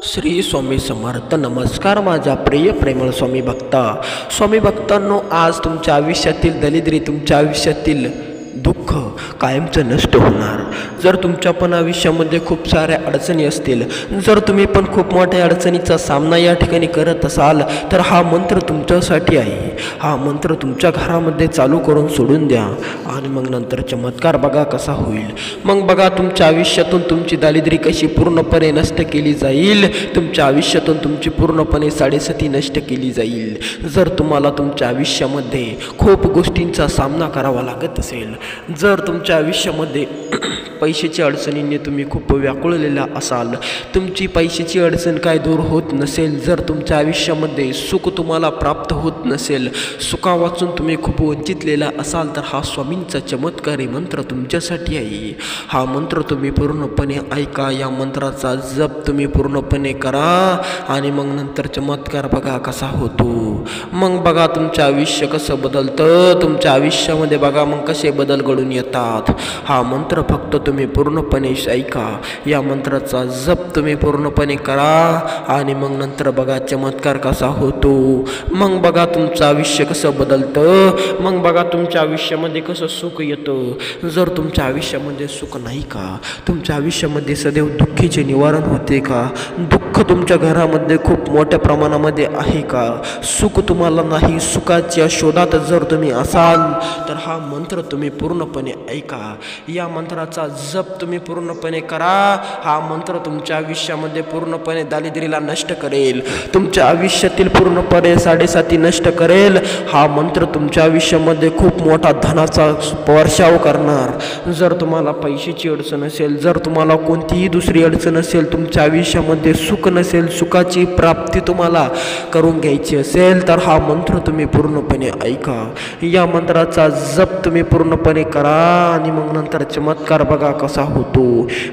श्री स्वामी समर्थ. नमस्कार माझ्या प्रिय प्रेमळ स्वामी भक्तांनो, आज तुमच्या आयुष्यातील दरिद्री, तुमच्या आयुष्यातील दुःख कायमचं नष्ट होणार. जर तुमच्या पण आयुष्यामध्ये खूप साऱ्या अडचणी असतील, जर तुम्ही पण खूप मोठ्या अडचणीचा सामना या ठिकाणी करत असाल, तर हा मंत्र तुमच्यासाठी आहे. हा मंत्र तुमच्या घरामध्ये चालू करून सोडून द्या आणि मग नंतर चमत्कार बघा कसा होईल. मग बघा तुमच्या आयुष्यातून तुमची दारिद्र्य कशी पूर्णपणे नष्ट केली जाईल. तुमच्या आयुष्यातून तुमची पूर्णपणे साडेसाती नष्ट केली जाईल. जर तुम्हाला तुमच्या आयुष्यामध्ये खूप गोष्टींचा सामना करावा लागत असेल, जर तुमच्या आयुष्यामध्ये पैशाच्या अडचणीने तुम्ही खूप व्याकुळलेला असाल, तुमची पैशाची अडचण काय दूर होत नसेल, जर तुमच्या आयुष्यामध्ये सुख तुम्हाला प्राप्त होत नसेल, सुखावाचून तुम्ही खूप वंचितलेला असाल, तर हा स्वामींचा चमत्कारी मंत्र तुमच्यासाठी आहे. हा मंत्र तुम्ही पूर्णपणे ऐका. या मंत्राचा जप तुम्ही पूर्णपणे करा आणि मग नंतर चमत्कार बघा कसा होतो. मग बघा तुमचं आयुष्य कसं बदलतं. तुमच्या आयुष्यामध्ये बघा मग कसे बदल घडून येतात. हा मंत्र फक्त तुम्ही पूर्णपणे ऐका. या मंत्राचा जप तुम्ही पूर्णपणे करा आणि मग नंतर बघा चमत्कार कसा होतो. मग बघा तुमचं आयुष्य कसं बदलतं. मग बघा तुमच्या आयुष्यामध्ये कसं सुख येतं. जर तुमच्या आयुष्यामध्ये सुख नाही का, तुमच्या आयुष्यामध्ये सदैव दुःखीचे निवारण होते का, दुःख तुमच्या घरामध्ये खूप मोठ्या प्रमाणामध्ये आहे का, सुख तुम्हाला नाही, सुखाच्या शोधात जर तुम्ही असाल, तर हा मंत्र तुम्ही पूर्णपणे ऐका. या मंत्राचा जप तुम्ही पूर्णपणे करा. हा मंत्र तुमच्या आयुष्यामध्ये पूर्णपणे दारिद्र्याला नष्ट करेल. तुमच्या आयुष्यातील पूर्णपणे साडेसाती नष्ट करेल. हा मंत्र तुमच्या आयुष्यामध्ये खूप मोठा धनाचा वर्षाव करणार. जर तुम्हाला पैशाची अडचण असेल, जर तुम्हाला कोणतीही दुसरी अडचण असेल, तुमच्या आयुष्यामध्ये सुख नसेल, सुखाची प्राप्ती तुम्हाला करून घ्यायची असेल, तर हा मंत्र तुम्ही पूर्णपणे ऐका. या मंत्राचा जप तुम्ही पूर्णपणे करा आणि मग नंतर चमत्कार बघा कसा होतो.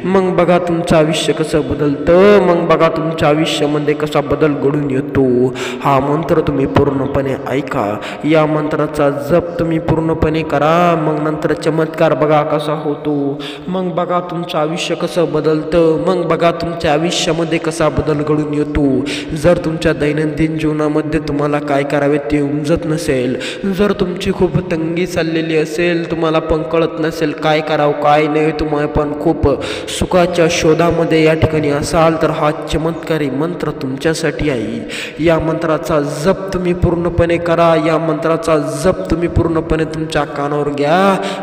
मग बघा तुमचं आयुष्य कसं बदलतं. मग बघा तुमच्या आयुष्यामध्ये कसा बदल घडून येतो. हा मंत्र तुम्ही पूर्णपणे ऐका. या मंत्राचा जप तुम्ही पूर्णपणे करा. मग नंतर चमत्कार बघा कसा होतो. मग बघा तुमचं आयुष्य कसं बदलतं. मग बघा तुमच्या आयुष्यामध्ये कसा बदल घडून येतो. जर तुमच्या दैनंदिन जीवनामध्ये तुम्हाला काय करावे ते उमजत नसेल, जर तुमची खूप तंगी चाललेली असेल, तुम्हाला पण कळत नसेल काय करावं काय नाही, तुम्हाला पण खूप सुखाच्या शोधामध्ये या ठिकाणी असाल, तर हा चमत्कारी मंत्र तुमच्यासाठी आहे. या मंत्राचा जप तुम्ही पूर्णपणे करा. या मंत्राचा जप तुम्ही पूर्णपणे तुमच्या कानावर घ्या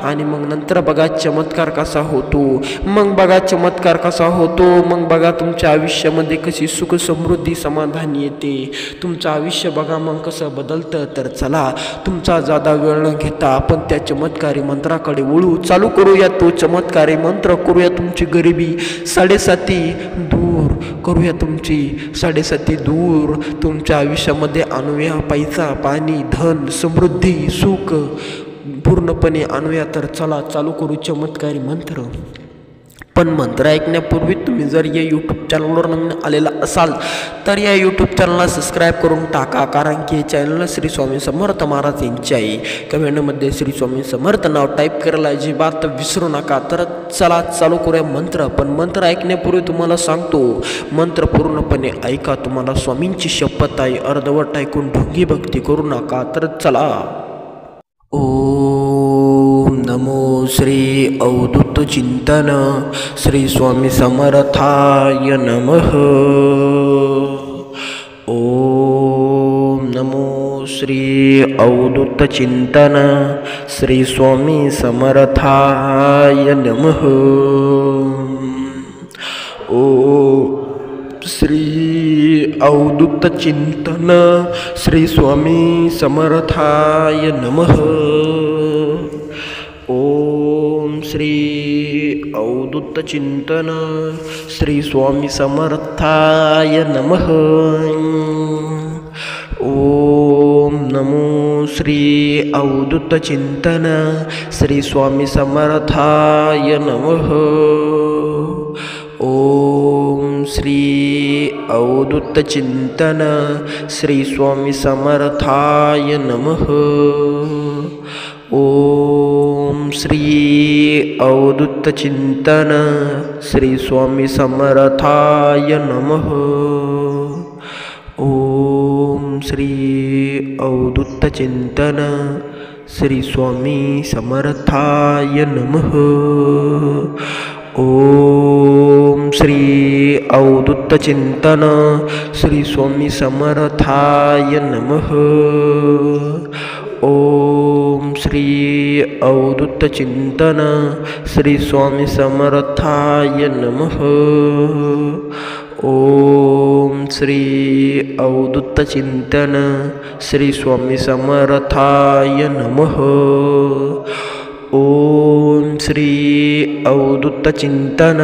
आणि मग नंतर बघा चमत्कार कसा होतो. मग बघा चमत्कार कसा होतो. मग बघा तुमच्या आयुष्यामध्ये कशी सुख समृद्धी समाधान येते. तुमचं आयुष्य बघा मग कसं बदलतं. तर चला तुमचा जादा वेळ न घेता आपण त्या चमत्कारी मंत्राकडे वळू. चालू करूया तो चमत्कारी मंत्र. करूया तुमची गरिबी साडेसाती दूर, करूया तुमची साडेसाती दूर. तुमच्या आयुष्यामध्ये आणूया पैसा, पाणी, धन, समृद्धी, सुख पूर्णपणे आणूया. तर चला चालू करू चमत्कारी मंत्र. पण मंत्र ऐकण्यापूर्वी तुम्ही जर या यूट्यूब चॅनलवर नवीन आलेला असाल, तर या यूट्यूब चॅनलला सबस्क्राईब करून टाका. कारण की हे चॅनल श्री स्वामी समर्थ महाराज यांचे आहे. कमेंटमध्ये श्री स्वामी समर्थ नाव टाईप करायला अजिबात विसरू नका. तर चला चालू करूया मंत्र. पण मंत्र ऐकण्यापूर्वी तुम्हाला सांगतो, मंत्र पूर्णपणे ऐका. तुम्हाला स्वामींची शपथ आहे. अर्धवट ऐकून ढोंगी भक्ती करू नका. तर चला. ओम नमो श्री अवधूत चिंतन श्री स्वामी समर्थाय नमः. ओम नमो श्री अवधूत चिंतन श्री स्वामी समर्थाय नमः. ओम श्री अवधूत चिंतन श्री स्वामी समर्थाय नमः. ओम श्री अवधूत चिंतन श्री स्वामी समर्थाय नमः. ओम नमो श्री अवधूत चिंतन श्री स्वामी समर्थाय नमः. ओम श्री अवधूत चिंतन श्री स्वामी समर्थाय नमः. ओम श्री अवधूत चिंतन श्री स्वामी समर्थाय नमः। ओम श्री अवधूत चिंतन श्री स्वामी समर्थाय नमः। ओम श्री अवधूत चिंतन श्री स्वामी समर्थाय नमः। ओम श्री अवधूत चिंतन श्री स्वामी समर्थाय नमः। ओम श्री अवधूत चिंतन श्री स्वामी समर्थाय नमः। ओम श्री अवधूत चिंतन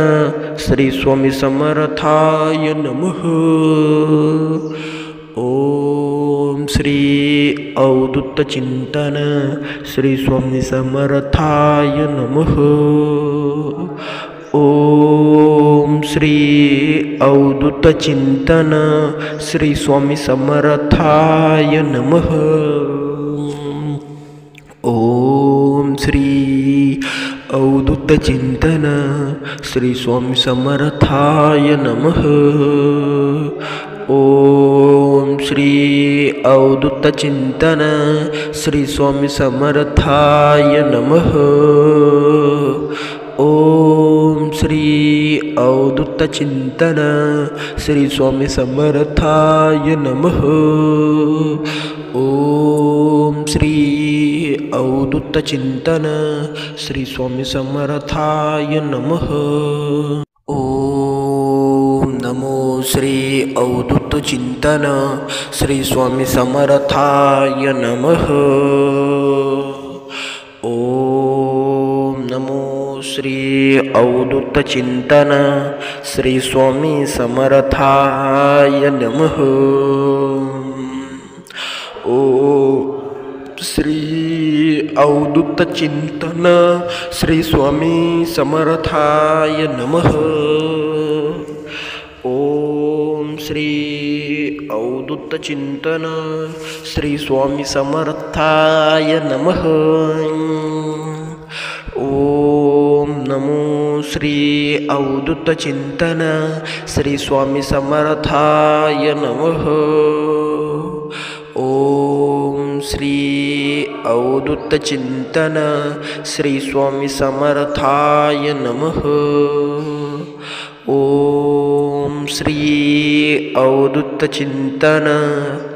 श्री स्वामी समर्थाय नमः। ओम श्री अवधूत चिंतन श्री स्वामी समर्थाय नमः। ओम श्री अवधूत चिंतन श्री स्वामी समर्थाय नमः। ओम श्री अवधूत चिंतन श्री स्वामी समर्थाय नमः। ओम श्री अवधूत चिंतन श्री स्वामी समर्थाय नमः। ओम श्री अवधूत चिंतन श्री स्वामी समर्थाय नमः। ओम श्री अवधूत चिंतन श्री स्वामी समर्थाय नमः। ओम नमो श्री अवधूत चिंतन श्री स्वामी समर्थाय नमः। ओम नमो श्री अवधूत चिंतन श्री स्वामी समर्थाय नमः। ओम श्री अवधूत चिंतन श्री स्वामी समर्थाय नमः। ओम श्री अवधूत चिंतन श्री स्वामी समर्थाय नमः। ओम नमो श्री अवधूत चिंतन श्री स्वामी समर्थाय नमः। ओम श्री अवधूत चिंतन श्री स्वामी समर्थाय नमः। ओम श्री अवधूत चिंतन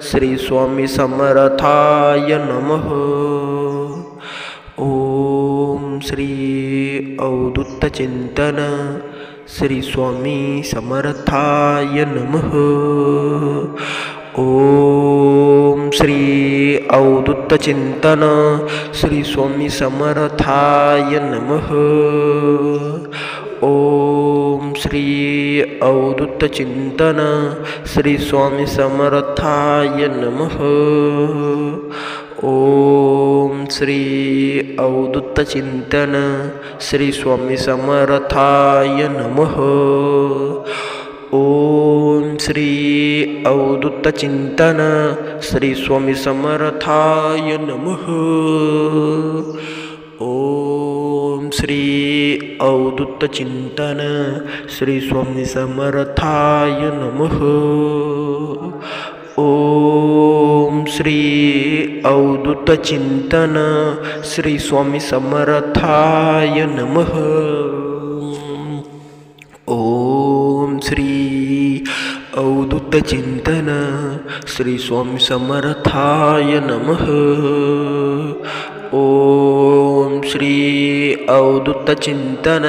श्री स्वामी समर्थाय नमः। ओम श्री अवधूत चिंतन श्री स्वामी समर्थाय नमः। ओम श्री अवधूत चिंतन श्री स्वामी समर्थाय नमः। ओम श्री अवधूत चिंतन श्री स्वामी समर्थाय नमः। ओम श्री अवधूत चिंतन श्री स्वामी समर्थाय नमः। ओम श्री अवधूत चिंतन श्री स्वामी समर्थाय नमः। ओम श्री अवधूत चिंतन श्री स्वामी समर्थाय नमः। ओम श्री अवधूत चिंतन श्री स्वामी समर्थाय नमः। ओम श्री अवधूत चिंतन श्री स्वामी समर्थाय नमः। ओम श्री अवधूत चिंतन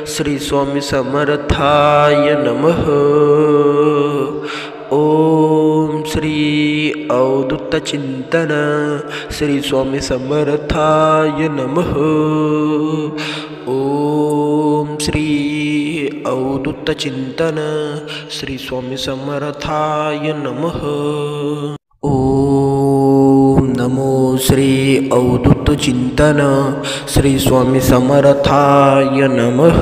श्री स्वामी समर्थाय नमः। ओम श्री अवधूत चिंतन श्री स्वामी समर्थाय नमः। ओम श्री अवधूत चिंतन श्री स्वामी समर्थाय नमः। ओम नमो श्री अवधूत चिंतन श्री स्वामी समर्थाय नमः।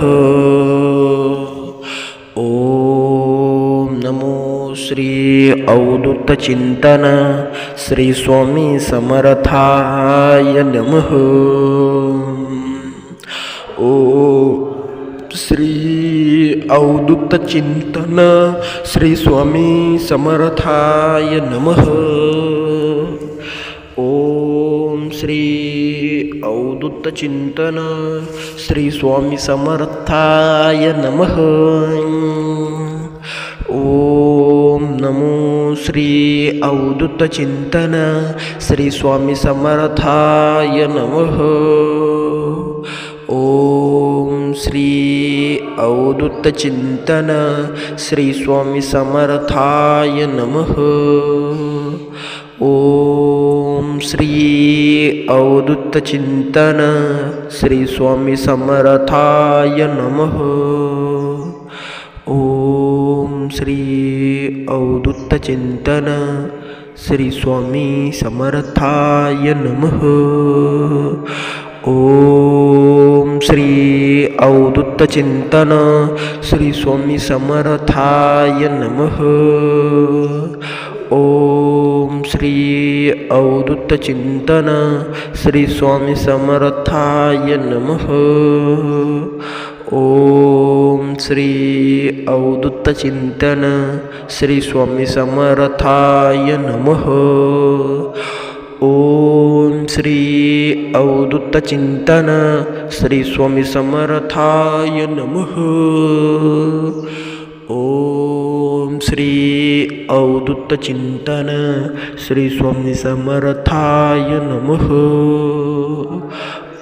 ओम नमो श्री अवधूत चिंतन श्री स्वामी समर्थाय नमः। ओ श्री अवधूत चिंतन श्री स्वामी समर्थाय नमः। ओम श्री अवधूत चिंतन श्री स्वामी समर्थाय नमः। ओम नमो श्री अवधूत चिंतन श्री स्वामी समर्थाय नमः। ओम श्री अवधूत चिंतन श्री स्वामी समर्थाय नमः। ओम श्री अवधूत चिंतन श्री स्वामी समर्थाय नमः। ओम श्री अवधूत चिंतन श्री स्वामी समर्थाय नमः। ओम श्री अवधूत चिंतन श्री स्वामी समर्थाय नमः। ओम श्री अवधूत चिंतन श्री स्वामी समर्थाय नमः। ओम श्री अवधूत चिंतन श्री स्वामी समर्थाय नमः। ओम श्री अवधूत चिंतन श्री स्वामी समर्थाय नमः। ओम श्री अवधूत चिंतन श्री स्वामी समर्थाय नमः।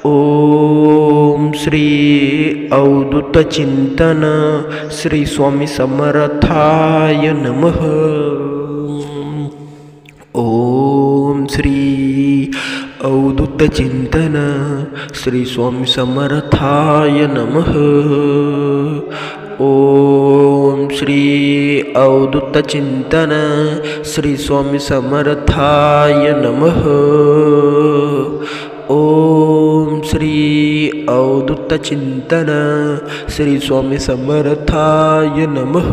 ओम श्री अवधूत चिंतन श्री स्वामी समर्थाय नमः। ओम श्री अवधूत चिंतन श्री स्वामी समर्थाय नमः। ओम श्री अवधूत चिंतन श्री स्वामी समर्थाय नमः। ओम श्री अवधूत चिंतन श्री स्वामी समर्थाय नमः।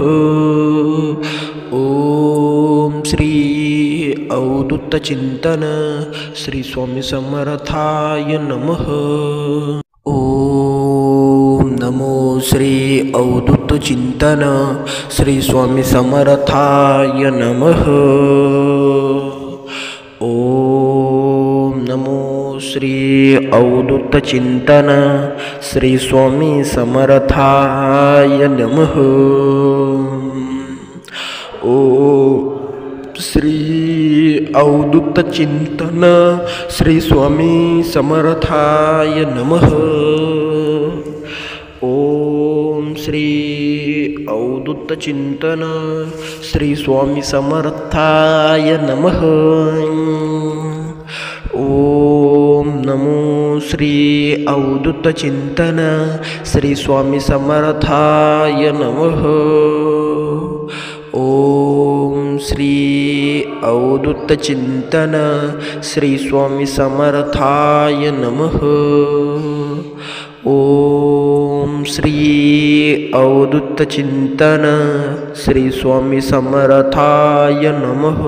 ओम श्री अवधूत चिंतन श्री स्वामी समर्थाय नमः। ओम नमो श्री अवधूत चिंतन श्री स्वामी समर्थाय नमः। ओम नमो श्री अवधूत चिंतन श्री स्वामी समर्थाय नमः। ओ श्री अवधूत चिंतन श्री स्वामी समर्थाय नमः। ओम श्री अवधूत चिंतन श्री स्वामी समर्थाय नमः। ओम नमो श्री अवधूत चिंतन श्री स्वामी समर्थाय नमः। ओम श्री अवधूत चिंतन श्री स्वामी समर्थाय नमः। ओम श्री अवधूत चिंतन श्री स्वामी समर्थाय नमः।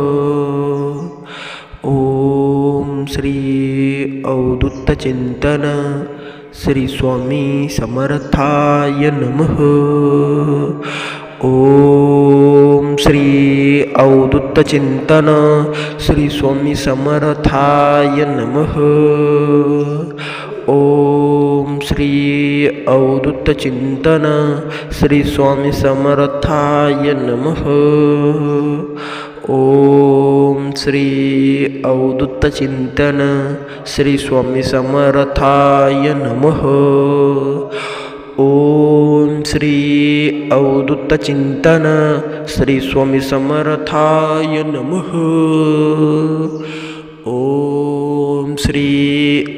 ओम श्री अवधूत चिंतन श्री स्वामी समर्थाय नमः। ओम श्री अवधूत चिंतन श्री स्वामी समर्थाय नमः। ओम श्री अवधूत चिंतन श्री स्वामी समर्थाय नमः। ओम श्री अवधूत चिंतन श्री स्वामी समर्थाय नमः। ओम श्री अवधूत चिंतन श्री स्वामी समर्थाय नमः। ओम श्री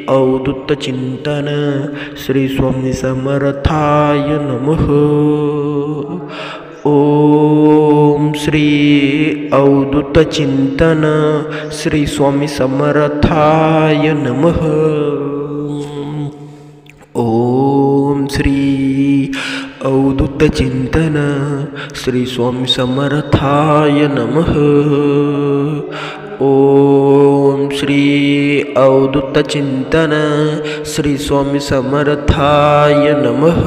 अवधूत चिंतन श्री स्वामी समर्थाय नमः। ओम श्री अवधूत चिंतन श्री स्वामी समर्थाय नमः। ओम श्री अवधूत चिंतन श्री स्वामी समर्थाय नमः। ओम श्री अवधूत चिंतन श्री स्वामी समर्थाय नमः।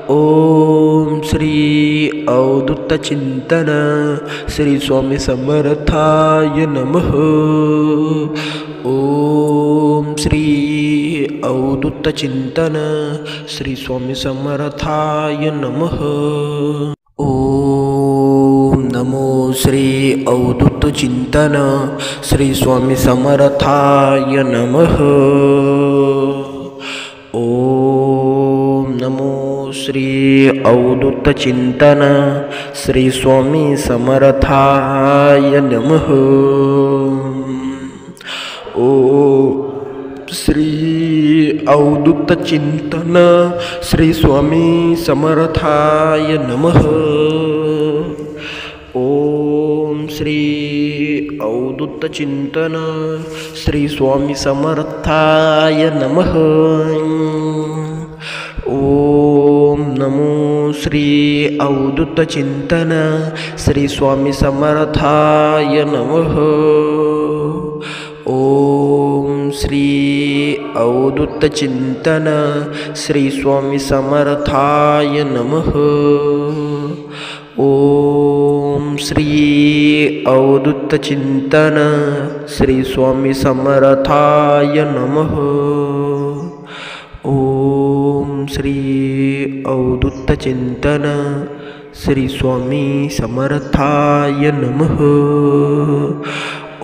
ओम श्री अवधूत चिंतन श्री स्वामी समर्थाय नमः। ओम श्री अवधूत चिंतन श्री स्वामी समर्थाय नमः। ओम नमो श्री अवधूत चिंतन श्री स्वामी समर्थाय नमः। ओम नमो श्री अवधूत चिंतन श्री स्वामी समर्थाय नमः। ओम श्री अवधूत चिंतन श्री स्वामी समर्थाय नमः। ओम श्री अवधूत चिंतन श्री स्वामी समर्थाय नमः। ओम नमो श्री अवधूत चिंतन श्री स्वामी समर्थाय नमः। ओम श्री अवधूत चिंतन श्री स्वामी समर्थाय नमः। ओम श्री अवधूत चिंतन श्री स्वामी समर्थाय नमः। ओम श्री अवधूत चिंतन श्री स्वामी समर्थाय नमः।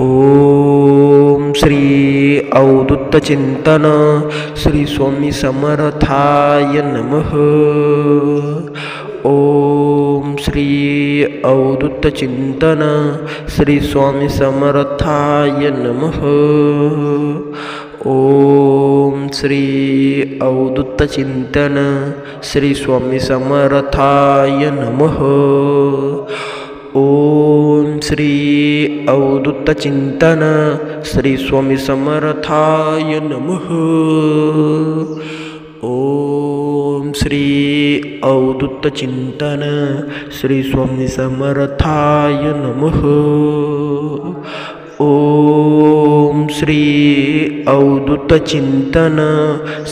ओम श्री अवधूत चिंतन श्री स्वामी समर्थाय नमः। ओम श्री अवधूत चिंतन श्री स्वामी समर्थाय नमः। ओम श्री अवधूत चिंतन श्री स्वामी समर्थाय नमः। ओम श्री अवधूत चिंतन श्री स्वामी समर्थाय नमः। ओम श्री अवधूत चिंतन श्री स्वामी समर्थाय नमः। ओम श्री अवधूत चिंतन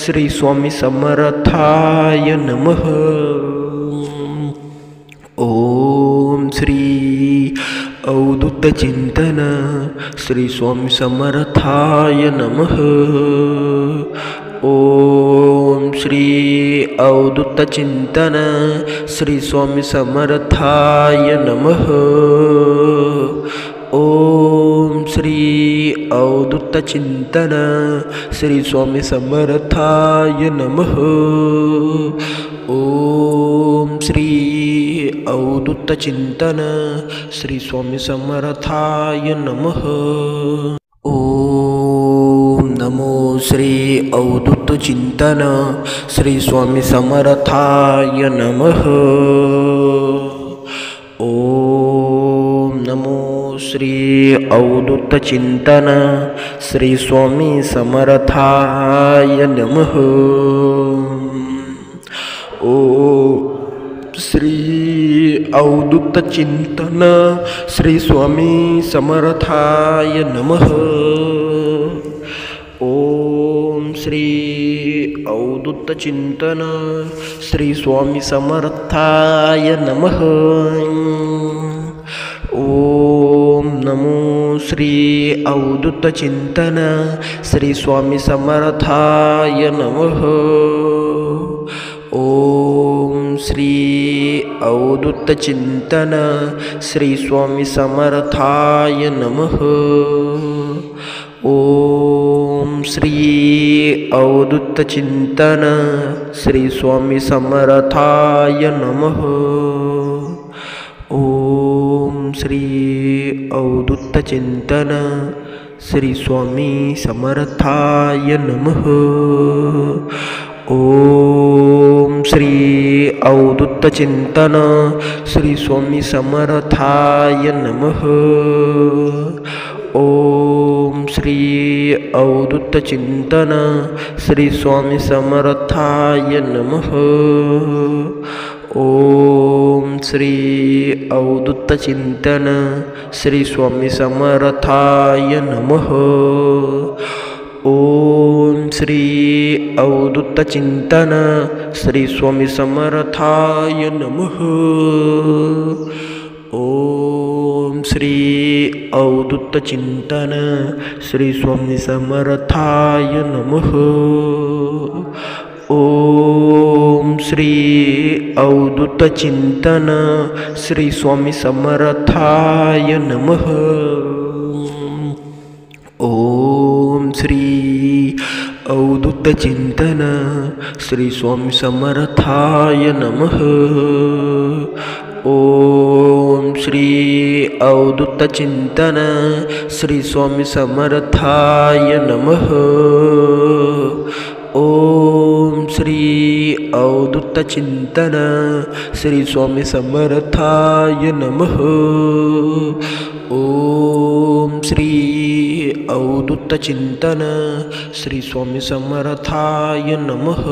श्री स्वामी समर्थाय नमः। ओम श्री अवधूत चिंतन श्री स्वामी समर्थाय नमः। ओम श्री अवधूत चिंतन श्री स्वामी समर्थाय नमः। ओम श्री अवधूत चिंतन श्री स्वामी समर्थाय नमः। ओम श्री अवधूत चिंतन श्री स्वामी समर्थाय नमः। ओम नमो श्री अवधूत चिंतन श्री स्वामी समर्थाय नमः। ओम नमो श्री अवधूत चिंतन श्री स्वामी समर्थाय नमः। ओम श्री अवधूत चिंतन श्री स्वामी समर्थाय नमः। ओम श्री अवधूत चिंतन श्री स्वामी समर्थाय नमः। ओम नमो श्री अवधूत चिंतन श्री स्वामी समर्थाय नमः। ओम श्री अवधूत चिंतन श्री स्वामी समर्थाय नमः। ओम श्री अवधूत चिंतन श्री स्वामी समर्थाय नमः। ओम श्री अवधूत चिंतन श्री स्वामी समर्थाय नमः। ओम श्री अवधूत चिंतन श्री स्वामी समर्थाय नमः। ओम श्री अवधूत चिंतन श्री स्वामी समर्थाय नमः। ओम श्री अवधूत चिंतन श्री स्वामी समर्थाय नमः। ओम श्री अवधूत चिंतन श्री स्वामी समर्थाय नमः। ओम श्री अवधूत चिंतन श्री स्वामी समर्थाय नमः। ओम श्री अवधूत चिंतन श्री स्वामी समर्थाय नमः। ओम श्री अवधूत चिंतन श्री स्वामी समर्थाय नमः। ओम श्री अवधूत चिंतन श्री स्वामी समर्थाय नमः। ओम श्री अवधूत चिंतन श्री स्वामी समर्थाय नमः। ओम श्री अवधूत चिंतन श्री स्वामी समर्थाय नमः।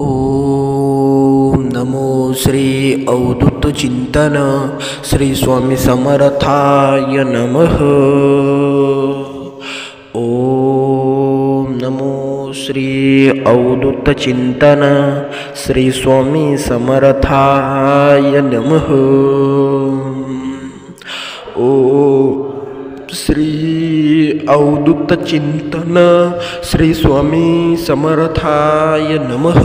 ओम नमो श्री अवधूत चिंतन श्री स्वामी समर्थाय नमः। ओम नमो श्री अवधूत चिंतन श्री स्वामी समर्थाय नमः। ओम श्री अवधूत चिंतन श्री स्वामी समर्थाय नमः।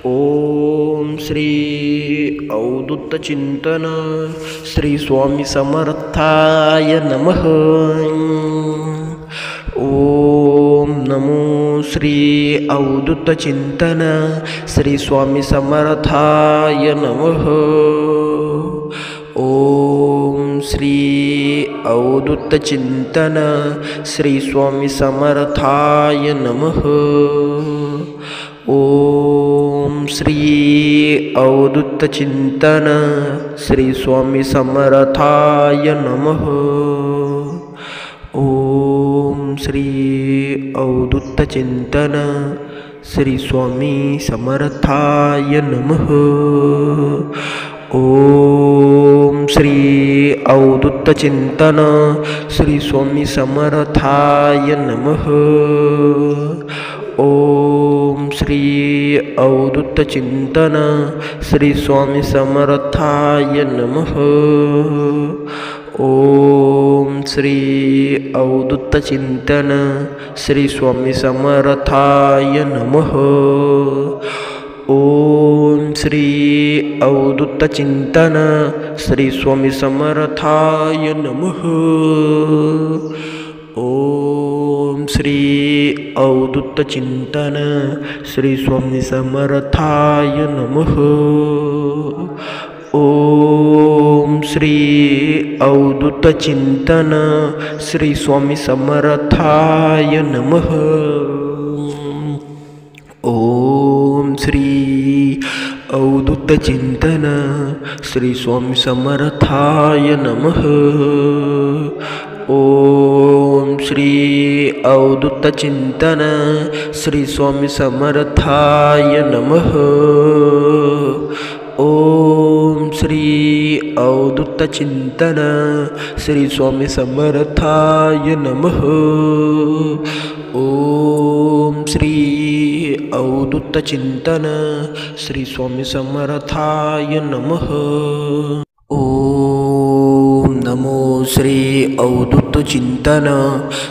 ओम श्री अवधूत चिंतन श्री स्वामी समर्थाय नमः। ओम नमो श्री अवधूत चिंतन श्री स्वामी समर्थाय नमः। ओम श्री अवधूत चिंतन श्री स्वामी समर्थाय नमः। ओम श्री अवधूत चिंतन श्री स्वामी समर्थाय नमः। ओम श्री अवधूत चिंतन श्री स्वामी समर्थाय नमः। ओम श्री अवधूत चिंतन श्री स्वामी समर्थाय नमः। ओम श्री अवधूत चिंतन श्री स्वामी समर्थाय नमः। ओम श्री अवधूत चिंतन श्री स्वामी समर्थाय नमः। ओम श्री अवधूत चिंतन श्री स्वामी समर्थाय नमः। ओम श्री अवधूत चिंतन श्री स्वामी समर्थाय नमः। ओम श्री अवधूत चिंतन श्री स्वामी समर्थाय नमः। ओम श्री अवधूत चिंतन श्री स्वामी समर्थाय नमः। ओम श्री अवधूत चिंतन श्री स्वामी समर्थाय नमः। ओम श्री अवधूत चिंतन श्री स्वामी समर्थाय नमः। ओम श्री अवधूत चिंतन श्री स्वामी समर्थाय नमः। ओम नमो श्री अवधूत चिंतन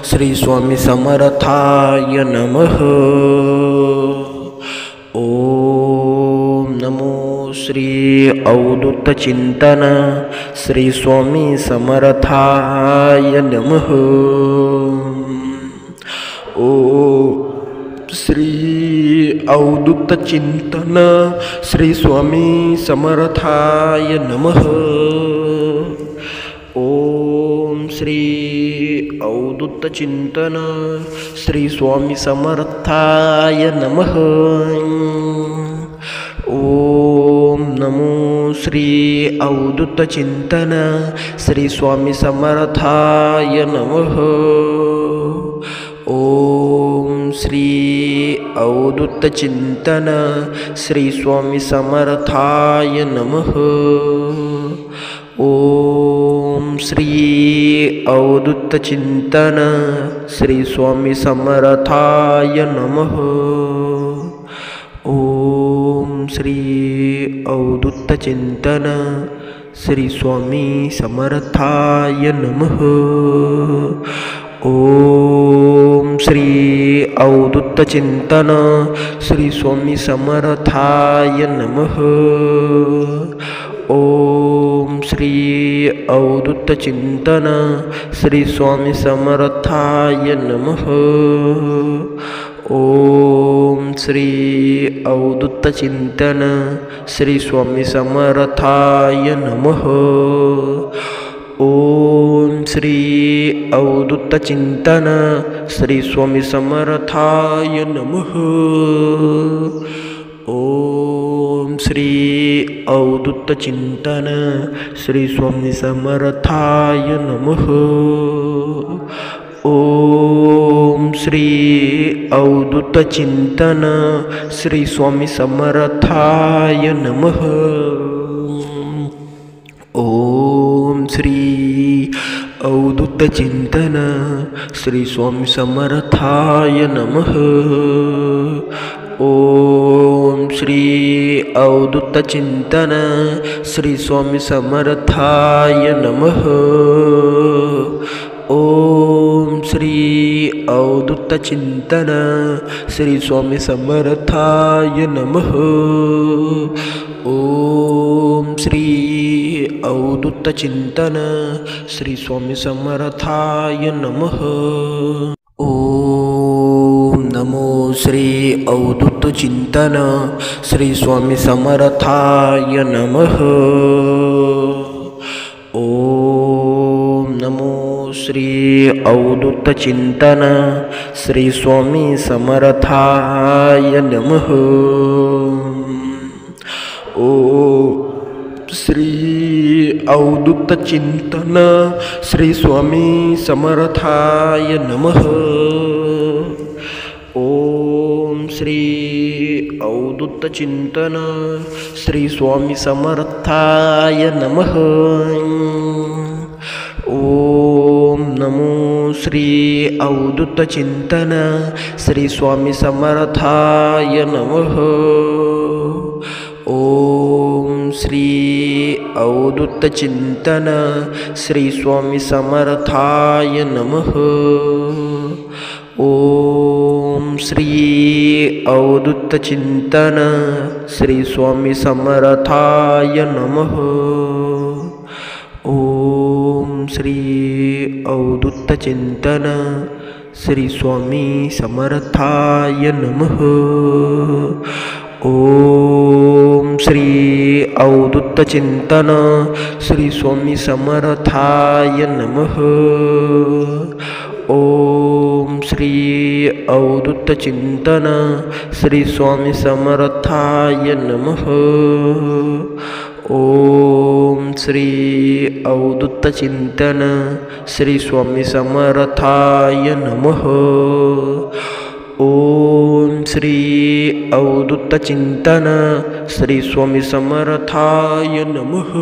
श्री स्वामी समर्थाय नमः। ओम नमो श्री अवधूत चिंतन श्री स्वामी समर्थाय नमः। ओम श्री अवधूत चिंतन श्री स्वामी समर्थाय नमः। ओम श्री अवधूत चिंतन श्री स्वामी समर्थाय नमः। ओम नमो श्री अवधूत चिंतन श्री स्वामी समर्थाय नमः। ओम श्री अवधूत चिंतन श्री स्वामी समर्थाय नमः। ओम श्री अवधूत चिंतन श्री स्वामी समर्थाय नमः। ओम श्री अवधूत चिंतन श्री स्वामी समर्थाय नमः। ओम श्री अवधूत चिंतन श्री स्वामी समर्थाय नमः। ओम श्री अवधूत चिंतन श्री स्वामी समर्थाय नमः। ओम श्री अवधूत चिंतन श्री स्वामी समर्थाय नमः। ओम श्री अवधूत चिंतन श्री स्वामी समर्थाय नमः। ओम श्री अवधूत चिंतन श्री स्वामी समर्थाय नमः। ओम श्री अवधूत चिंतन श्री स्वामी समर्थाय नमः। ओम श्री अवधूत चिंतन श्री स्वामी समर्थाय नमः। ओम श्री अवधूत चिंतन श्री स्वामी समर्थाय नमः। ओम श्री अवधूत चिंतन श्री स्वामी समर्थाय नमः। ओम श्री अवधूत चिंतन श्री स्वामी समर्थाय नमः। ओम नमो श्री अवधूत चिंतन श्री स्वामी समर्थाय नमः। ओम नमो श्री अवधूत चिंतन श्री स्वामी समर्थाय नमः। ओम श्री अवधूत चिंतन श्री स्वामी समर्थाय नमः। ओम श्री अवधूत चिंतन श्री स्वामी समर्थाय नमः। ओम नमो श्री अवधूत चिंतन श्री स्वामी समर्थाय नमः। ओम श्री अवधूत चिंतन श्री स्वामी समर्थाय नमः। ओम श्री अवधूत चिंतन श्री स्वामी समर्थाय नमः। ओम श्री अवधूत चिंतन श्री स्वामी समर्थाय नमः। ओम श्री अवधूत चिंतन श्री स्वामी समर्थाय नमः। ओम श्री अवधूत चिंतन श्री स्वामी समर्थाय नमः। ओम श्री अवधूत चिंतन श्री स्वामी समर्थाय नमः। ओम श्री अवधूत चिंतन श्री स्वामी समर्थाय नमः।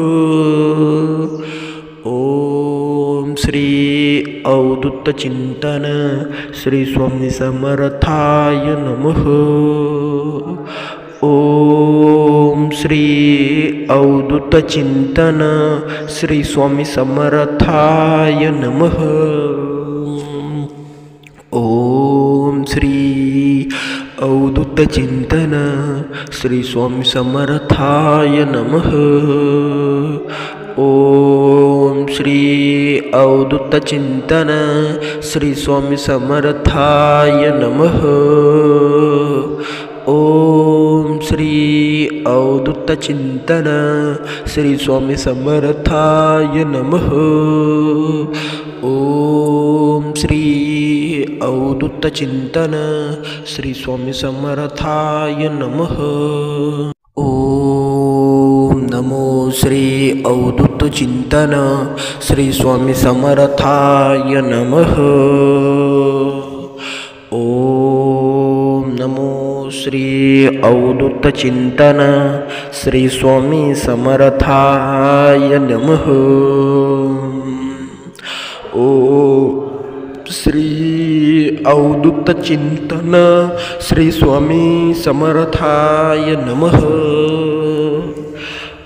ओम श्री अवधूत चिंतन श्री स्वामी समर्थाय नमः। ओम श्री अवधूत चिंतन श्री स्वामी समर्थाय नमः। ओम श्री अवधूत चिंतन श्री स्वामी समर्थाय नमः। ओम श्री अवधूत चिंतन श्री स्वामी समर्थाय नमः। ओम श्री अवधूत चिंतन श्री स्वामी समर्थाय नमः। ओम श्री अवधूत चिंतन श्री स्वामी समर्थाय नमः। ओम नमो श्री अवधूत चिंतन श्री स्वामी समर्थाय नमः। ओम नमो श्री अवधूत चिंतन श्री स्वामी समर्थाय नमः। ओम श्री अवधूत चिंतन श्री स्वामी समर्थाय नमः।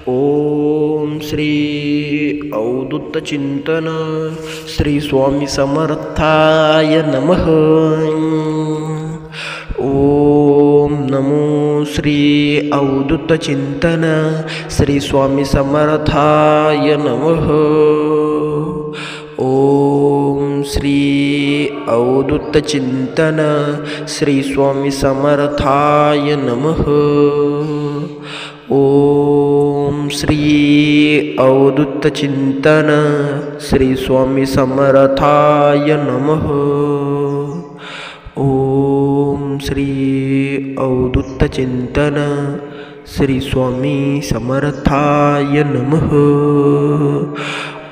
ओम श्री अवधूत चिंतन श्री स्वामी समर्थाय नमः। ओम नमो श्री अवधूत चिंतन श्री स्वामी समर्थाय नमः। ओम श्री अवधूत चिंतन श्री स्वामी समर्थाय नमः। ओम श्री अवधूत चिंतन श्री स्वामी समर्थाय नमः। ओम श्री अवधूत चिंतन श्री स्वामी समर्थाय नमः।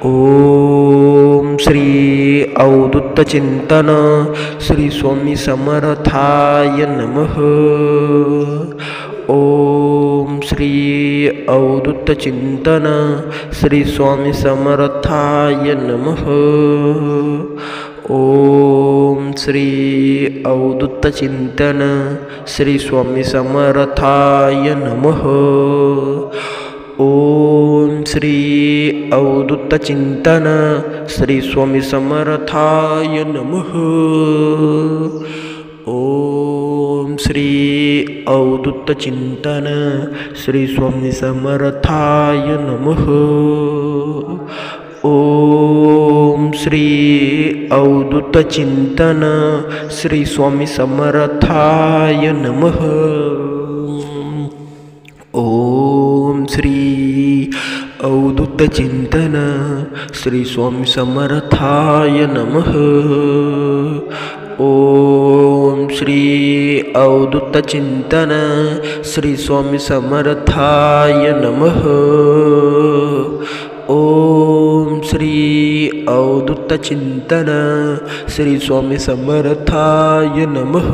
ओम श्री अवधूत चिंतन श्री स्वामी समर्थाय नमः। ओम श्री अवधूत चिंतन श्री स्वामी समर्थाय नमः। ओम श्री अवधूत चिंतन श्री स्वामी समर्थाय नमः। ओम श्री अवधूत चिंतन श्री स्वामी समर्थाय नमः। ओम श्री अवधूत चिंतन श्री स्वामी समर्थाय नमः। ओम श्री अवधूत चिंतन श्री स्वामी समर्थाय नमः। ओम श्री अवधूत चिंतन श्री स्वामी समर्थाय नमः। ओम श्री अवधूत चिंतन श्री स्वामी समर्थाय नमः। ओम श्री अवधूत चिंतन श्री स्वामी समर्थाय नमः।